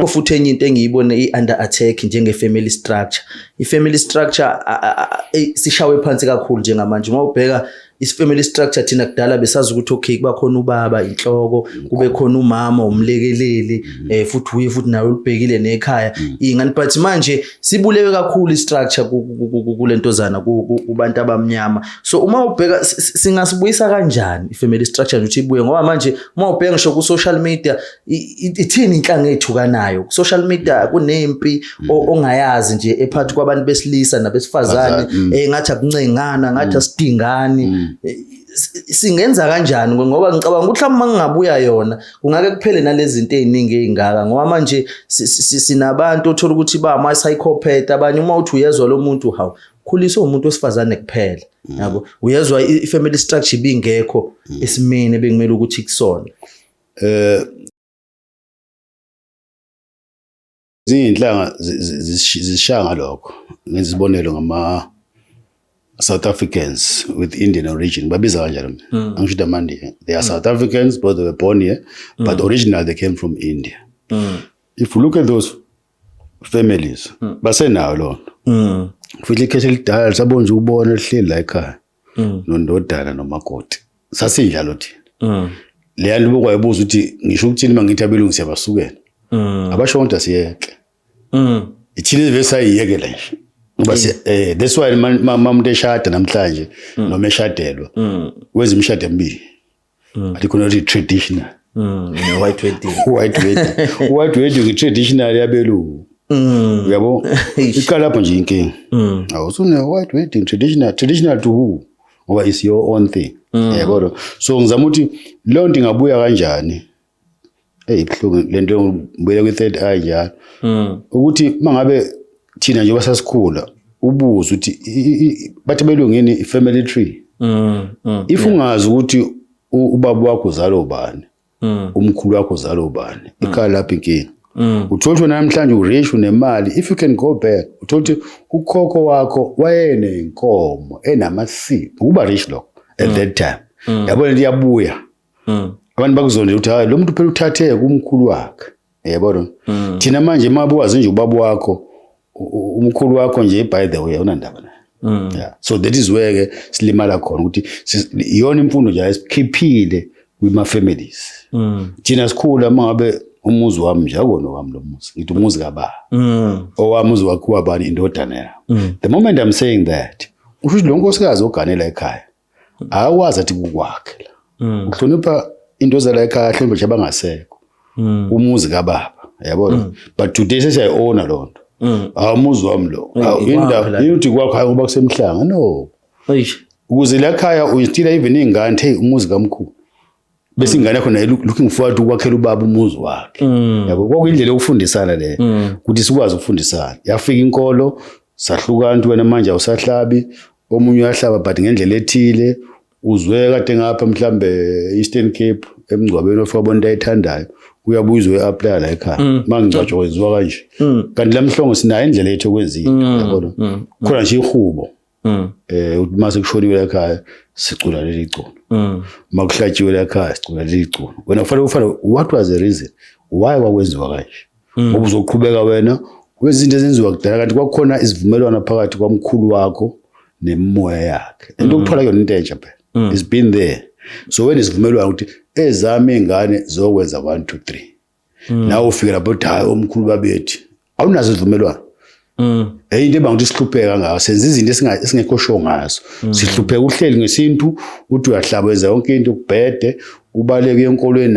futhi enye into engiyibone i-under attack njenge-family structure. I-family structure sishawe phansi kakhulu njengamanje. Uma ubheka is-family structure thina kudala besazi ukuthi okay kuba khona ubaba inhloko, kube khona umama umlekeleli, futhi uye futhi nawe ulibhekile nekhaya ingane, but manje sibulewe kakhulu i-structure kulentozana kubantu abamnyama. So uma ubheka singasibuyisa kanjani i-family structure ukuthi ibuye, ngoba manje uma ubheka ngisho ku-social media ithini inhlanga ethukanayo ku social media, kunempi ongayazi nje ephakathi kwabantu besilisa nabesifazane, ngathi akuncengana, ngathi asidingani. Singenza kanjani? Ngoba ngicabanga ukuthi mhlawumbe mangabuya yona kungake kuphele nalezi zinto eziningi ezingaka, ngoba manje sinabantu othola ukuthi ba ama psychopath abanye. Uma uthi uyezwa lo muntu hawu khulisa umuntu wesifazane kuphela, yabo uyezwa i-family structure ibingekho esimene bekumele ukuthi kusona. Izinhlanga zishanga lokho, ngizibonelo ngama South Africans with Indian origin. Babiza kanjalo. Angisho amandi. They are South Africans, but they were born here, but originally they came from India. If you look at those families, basenayo lona. Futhi ikhehle lidala sabona nje ubona lihleli la ekhaya. Nondodana nomakoti. Sasinjalo thina. Le nto bokwayibuza ukuthi ngisho ukuthini mangithi abelungu siyabasukela. Abasho ukuthi asiyeke. Ithile vesayiyekela nje. Ngoba that's why mama eshada namhlanje noma eshadelwa wenza imishado emibili. Alikho no traditional. White wedding. White wedding traditional yabelungu. Uyabo? Iqala lapho nje inkinga. Awusune white wedding traditional to who? Ngoba is your own thing. Yabo. So ngizama ukuthi lo nto ingabuya kanjani? Ibhlungu lento ngibuyela kwi-third eye njalo. Ukuthi mangabe thina nje basasikhula ubuza ukuthi bathi belungeni i-family tree. If ungazi ukuthi ubaba wakho uzalo ubani, umkhulu wakho uzalo ubani, ikhaya lapho inkinga. Uthola namhlanje ureshi unemali, if you can go back uthola ukuthi ukhokho wakho wayene inkomo enamasiko, uba rich lokho at that time. Yabona liyabuya. Abantu bakuzonela ukuthi hayi lo muntu phela uthathe kumkhulu wakhe. Yabona? Thina manje mabuwazi nje ubaba wakho umkhulu wakho nje by the way unandaba naye. Yeah. So that is where silimala khona ukuthi iyona imfundo nje esikhiphile kwima families. Thina sikhula mangabe umuzi wami nje akona wami lo muzi, ngithi umuzi kababa. Owami uzi wakho wabani indodana yayo. The moment I'm saying that, usho lo nkosikazi oganela ekhaya akwazi athi kukwakhe la. Uhlonipha into zala ekhaya hlombe nje abangasekho. Umuzi kababa, yabona? But today sesiyayiona lo nto. Umuzi wami lo. Indaba yithi kwakho hayi ngoba kusemhlanga. No. Ukuze la ekhaya uyitila even ingane hey umuzi kamkhulu. Bese ingane yakho nayo looking forward ukwakhela ubaba umuzi wakhe. Yabo kwakuyindlela yokufundisana le. Ukuthi sikwazi ukufundisana. Yafika inkolo sahlukana wena manje awusahlabi, omunye uyahlaba but ngendlela ethile. Uzwe kade ngapha mhlambe Eastern Cape emgcwabeni ofabona ayithandayo uyabuzwe apply la ekhaya mangicwatsho kwenziwa kanje kanti lamhlongo sinayo indlela yethu okwenziwa yabona khona nje ihubo uthi mase kushoniwe la ekhaya sicula leli culo makuhlatshiwe la ekhaya sicula leli culo wena kufanele what was the reason why wakwenziwa kanje ngoba uzoqhubeka wena kwezinto ezenziwa kudala kanti kwakukhona isivumelwano phakathi kwamkhulu wakho nemoya yakhe into ukuthola yona into entsha phela. It's been there. So when isivumelwano ukuthi ezami ingane zokwenza 1 2 3 nawe ufika lapho hayi omkhulu babethi awunazo izivumelwano. Into ebangathi sihlupheka ngayo senza izinto esingekho sho ngazo. Sihlupheka uhleli ngesintu uthi uyahlaba wenza yonke into kubhede ubaleke enkolweni.